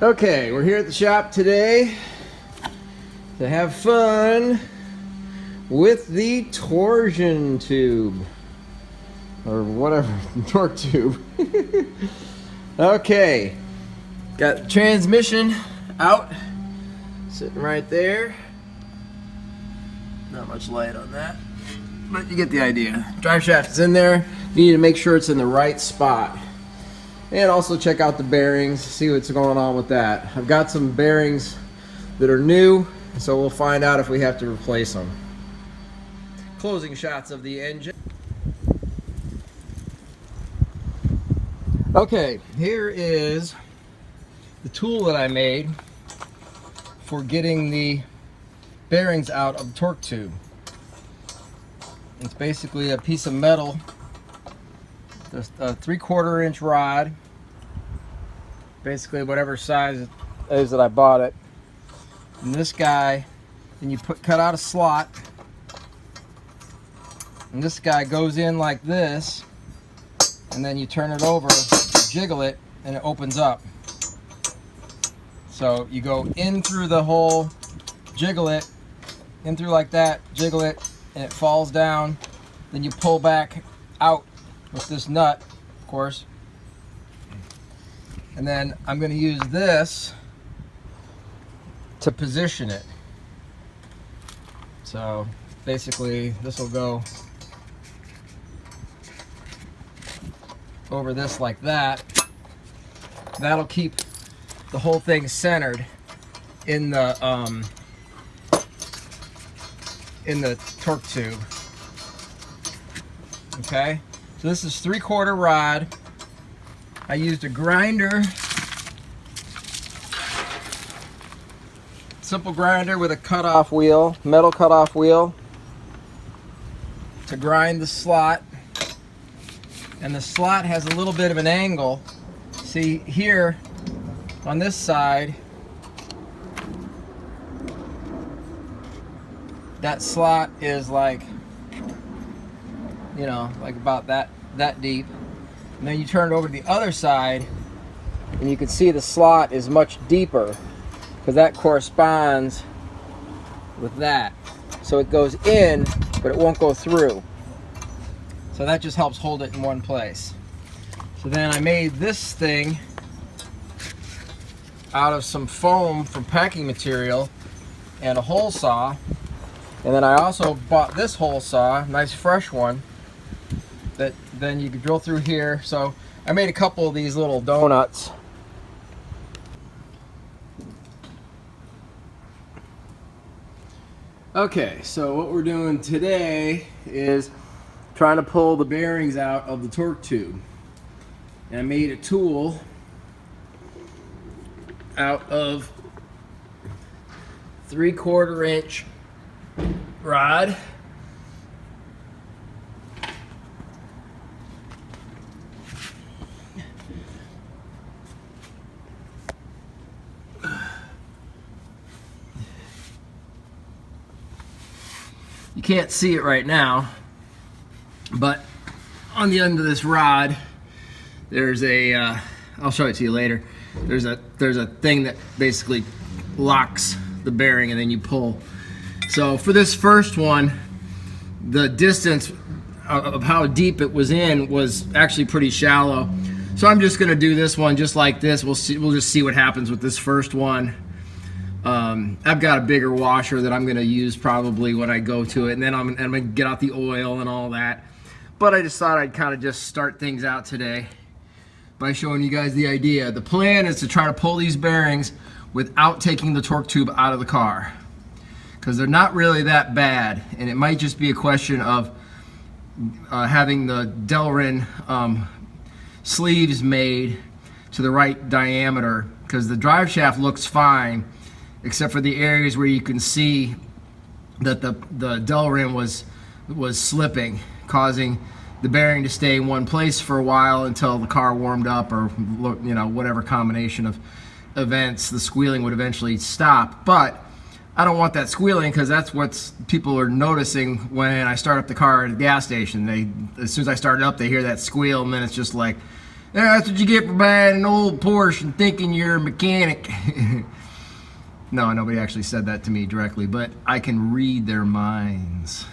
Okay, we're here at the shop today to have fun with the torsion tube, or whatever, torque tube. Okay, got the transmission out, sitting right there. Not much light on that, but you get the idea. Drive shaft is in there. You need to make sure it's in the right spot. And also check out the bearings, see what's going on with that. I've got some bearings that are new, so we'll find out if we have to replace them. Closing shots of the engine. Okay, here is the tool that I made for getting the bearings out of the torque tube. It's basically a piece of metal, just a 3/4 inch rod, basically whatever size it is that I bought it. And this guy, then you cut out a slot, and this guy goes in like this, and then you turn it over, jiggle it, and it opens up. So you go in through the hole, jiggle it, in through like that, jiggle it, and it falls down. Then you pull back out with this nut, of course. And then I'm going to use this to position it. So basically this will go over this like that. That'll keep the whole thing centered in the torque tube. Okay, so this is 3/4 rod. I used a grinder, simple grinder with a cutoff wheel, metal cutoff wheel, to grind the slot. And the slot has a little bit of an angle. See here on this side, that slot is like, you know, like about that deep. And then you turn it over to the other side, and you can see the slot is much deeper because that corresponds with that. So it goes in, but it won't go through. So that just helps hold it in one place. So then I made this thing out of some foam from packing material and a hole saw. And then I also bought this hole saw, nice fresh one, that then you can drill through here. So I made a couple of these little donuts. Okay, so what we're doing today is trying to pull the bearings out of the torque tube. And I made a tool out of 3/4 inch rod. You can't see it right now, but on the end of this rod, there's a, I'll show it to you later. There's a thing that basically locks the bearing, and then you pull. So for this first one, the distance of how deep it was in was actually pretty shallow. So I'm just gonna do this one just like this. We'll just see what happens with this first one. I've got a bigger washer that I'm gonna use probably when I go to it, and then I'm gonna get out the oil and all that. But I just thought I'd kind of just start things out today by showing you guys the idea. The plan is to try to pull these bearings without taking the torque tube out of the car, because they're not really that bad, and it might just be a question of having the Delrin sleeves made to the right diameter, because the drive shaft looks fine except for the areas where you can see that the Delrin was slipping, causing the bearing to stay in one place for a while until the car warmed up, or you know, whatever combination of events. The squealing would eventually stop, but I don't want that squealing, because that's what people are noticing when I start up the car at a gas station. As soon as I start it up, they hear that squeal, and then it's just like Yeah, that's what you get for buying an old Porsche and thinking you're a mechanic. No, nobody actually said that to me directly, but I can read their minds.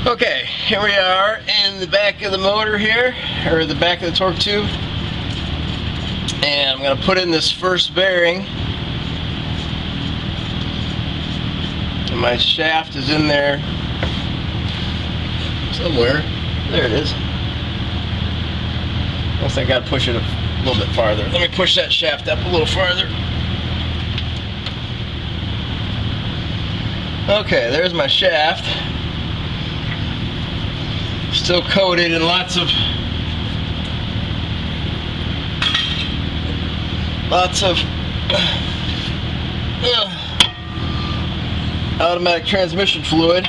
Okay, here we are in the back of the motor here, or the back of the torque tube, and I'm going to put in this first bearing. And my shaft is in there somewhere. There it is. Unless I got to push it a little bit farther. Let me push that shaft up a little farther. Okay, there's my shaft. Still coated in lots of automatic transmission fluid,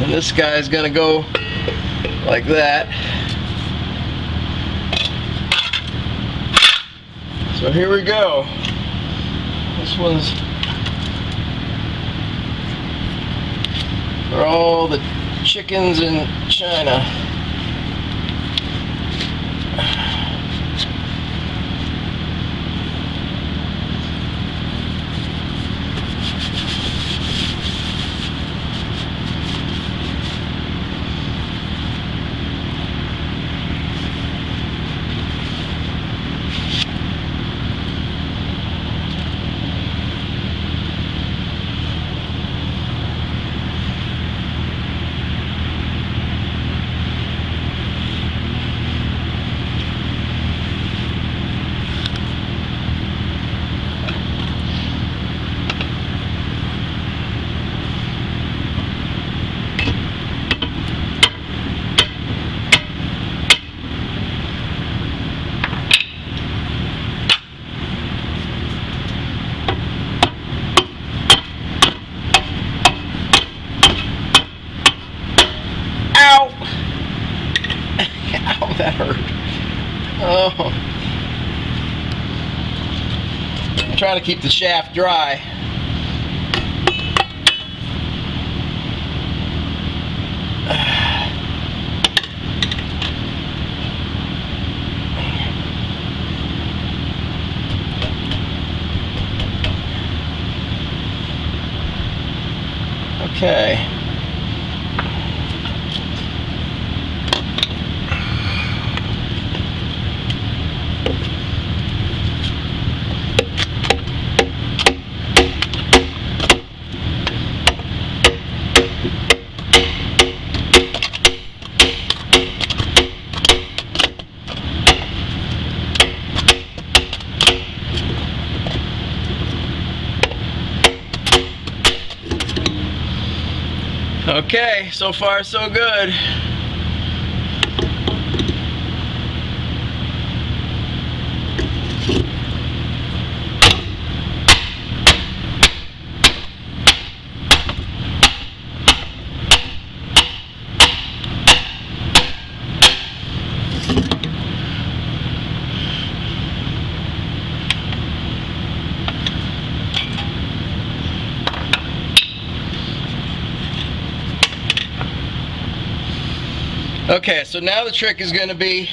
and this guy's gonna go like that. So here we go. This one's for all the chickens in China. So I'm trying to keep the shaft dry. Okay. Okay, so far so good. Okay, so now the trick is going to be,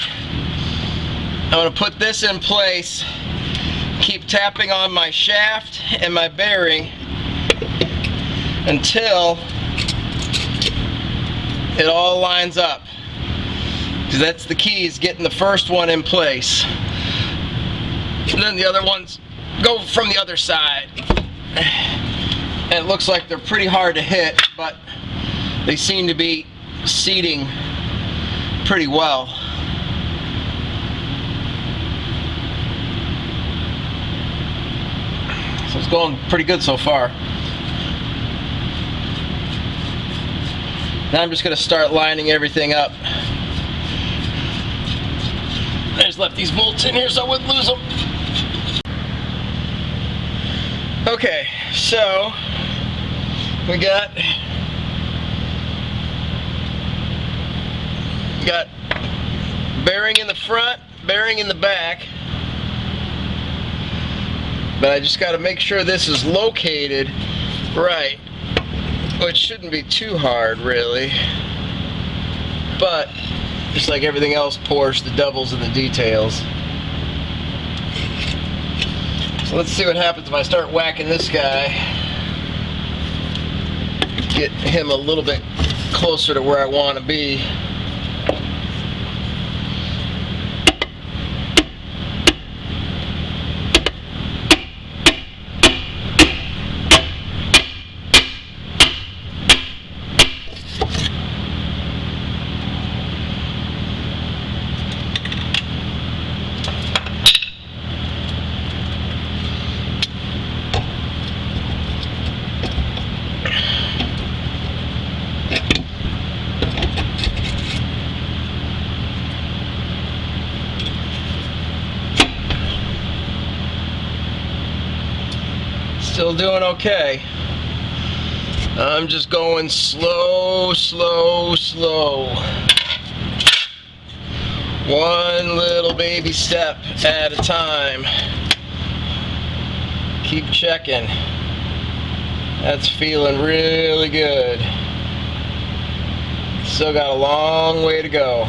I'm going to put this in place, keep tapping on my shaft and my bearing until it all lines up. Because that's the key, is getting the first one in place. And then the other ones go from the other side. And it looks like they're pretty hard to hit, but they seem to be seating pretty well. So it's going pretty good so far. Now I'm just going to start lining everything up. I just left these bolts in here so I wouldn't lose them. Okay, so we got bearing in the front, bearing in the back, but I just got to make sure this is located right, which shouldn't be too hard really, but just like everything else Porsche, the devil's in the details. So let's see what happens if I start whacking this guy, get him a little bit closer to where I want to be. Still doing okay. I'm just going slow, slow, slow. One little baby step at a time. Keep checking. That's feeling really good. Still got a long way to go.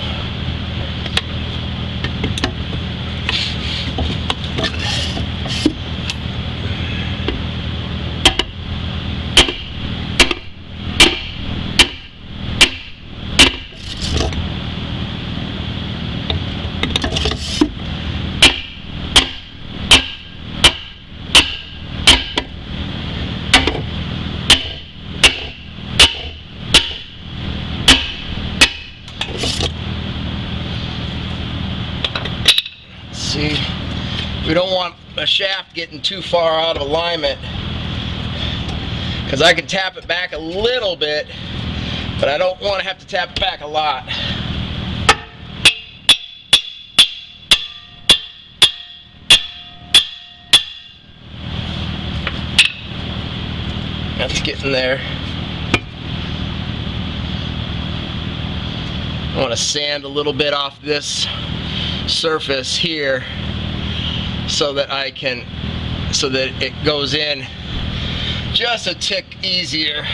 See, we don't want a shaft getting too far out of alignment, because I can tap it back a little bit, but I don't want to have to tap it back a lot. That's getting there. I want to sand a little bit off this surface here so that it goes in just a tick easier.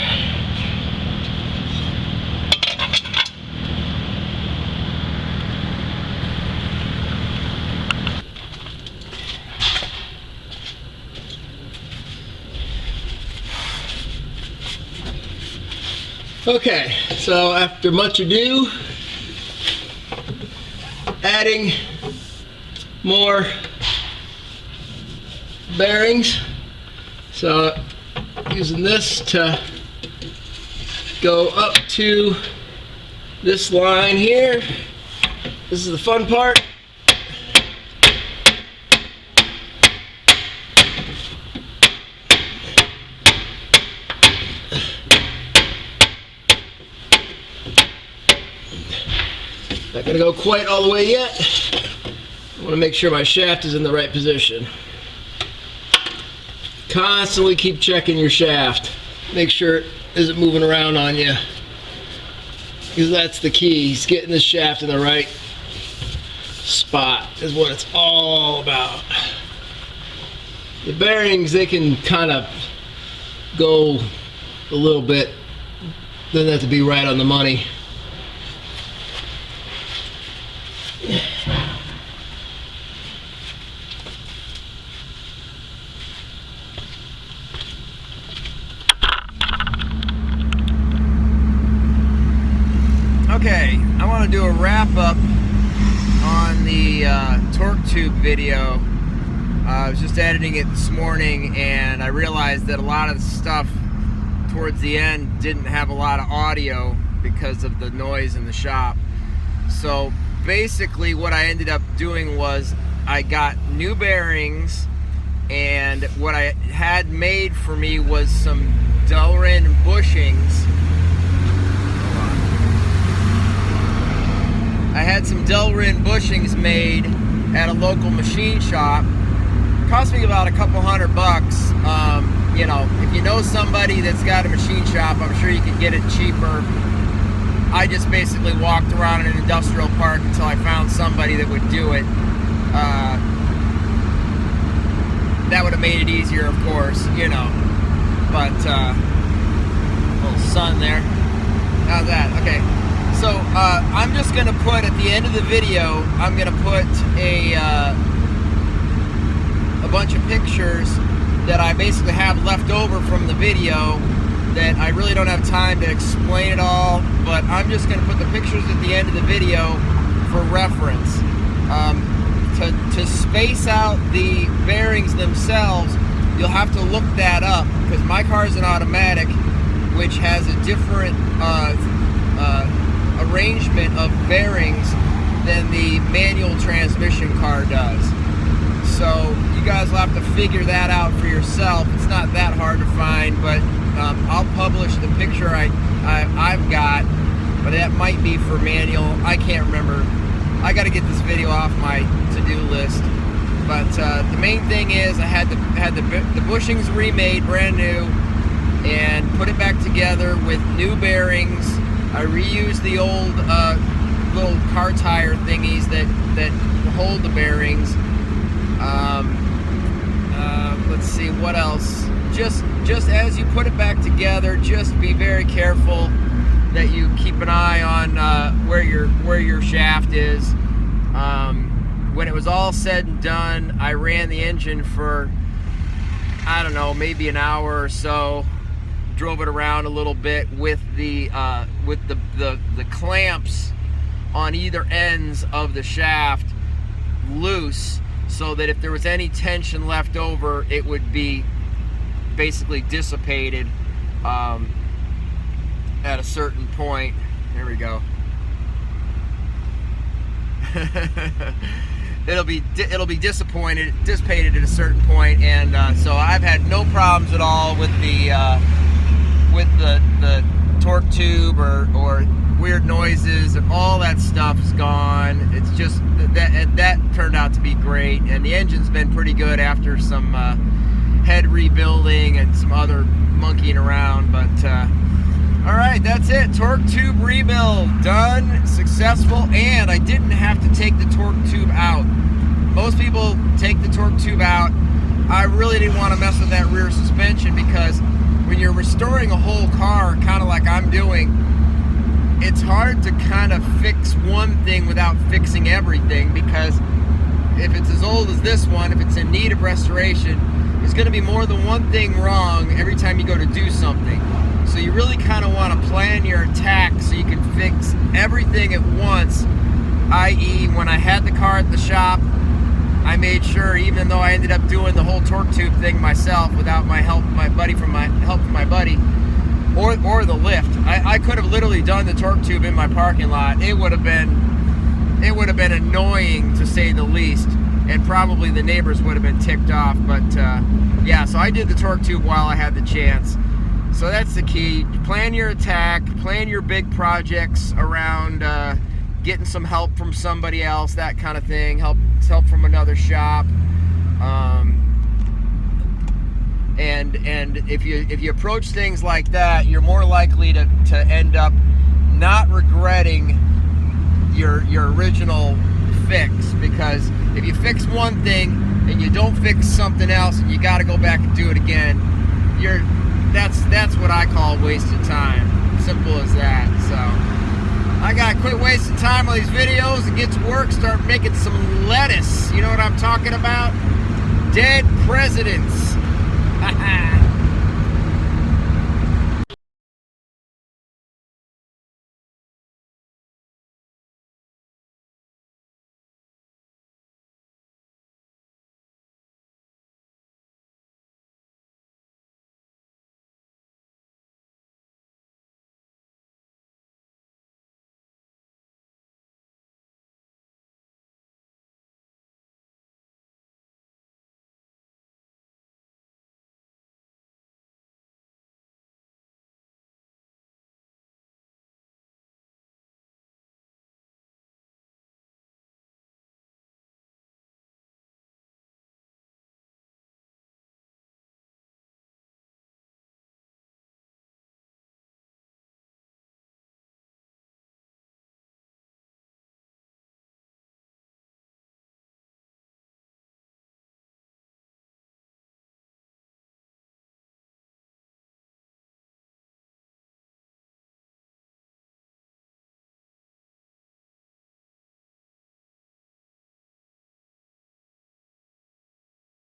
Okay, so after much ado, adding more bearings. So using this to go up to this line here. This is the fun part. Not gonna go quite all the way yet. I want to make sure my shaft is in the right position. Constantly keep checking your shaft. Make sure it isn't moving around on you, because that's the key. Is getting the shaft in the right spot is what it's all about. The bearings, they can kind of go a little bit. Doesn't have to be right on the money. Okay, I want to do a wrap up on the torque tube video. I was just editing it this morning and I realized that a lot of the stuff towards the end didn't have a lot of audio because of the noise in the shop. So basically what I ended up doing was I got new bearings, and what I had made for me was some Delrin bushings. I had some Delrin bushings made at a local machine shop. Cost me about a couple $100. You know, if you know somebody that's got a machine shop, I'm sure you could get it cheaper. I just basically walked around in an industrial park until I found somebody that would do it. That would have made it easier, of course, you know. But, little sun there. How's that? Okay. So, I'm just going to put, at the end of the video, I'm going to put a bunch of pictures that I basically have left over from the video that I really don't have time to explain it all, but I'm just going to put the pictures at the end of the video for reference. To space out the bearings themselves, you'll have to look that up, because my car is an automatic, which has a different arrangement of bearings than the manual transmission car does. So you guys will have to figure that out for yourself. It's not that hard to find, but I'll publish the picture I've got, but that might be for manual. I can't remember. I got to get this video off my to-do list. But the main thing is I had the bushings remade, brand new, and put it back together with new bearings. I reused the old little car tire thingies that hold the bearings. Let's see what else. Just as you put it back together, just be very careful that you keep an eye on where your shaft is. When it was all said and done, I ran the engine for, I don't know, maybe an hour or so. Drove it around a little bit with the clamps on either ends of the shaft loose, so that if there was any tension left over, it would be basically dissipated at a certain point. There we go. It'll be dissipated at a certain point, and so I've had no problems at all with the torque tube or weird noises, and all that stuff is gone. It's just that turned out to be great, and the engine's been pretty good after some head rebuilding and some other monkeying around. But All right, that's it. Torque tube rebuild done, successful, and I didn't have to take the torque tube out. Most people take the torque tube out. I really didn't want to mess with that rear suspension because when you're restoring a whole car, kind of like I'm doing, it's hard to kind of fix one thing without fixing everything, because if it's as old as this one, if it's in need of restoration, there's going to be more than one thing wrong every time you go to do something. So you really kind of want to plan your attack so you can fix everything at once, i.e. when I had the car at the shop, I made sure, even though I ended up doing the whole torque tube thing myself without my help, my buddy, or the lift, I could have literally done the torque tube in my parking lot. It would have been annoying, to say the least, and probably the neighbors would have been ticked off. But yeah, so I did the torque tube while I had the chance. So that's the key. Plan your attack, plan your big projects around getting some help from somebody else, that kind of thing, help from another shop. And if you approach things like that, you're more likely to end up not regretting your original fix, because if you fix one thing and you don't fix something else and you got to go back and do it again, that's what I call wasted time. Simple as that. So I gotta quit wasting time on these videos and get to work, start making some lettuce. You know what I'm talking about? Dead presidents.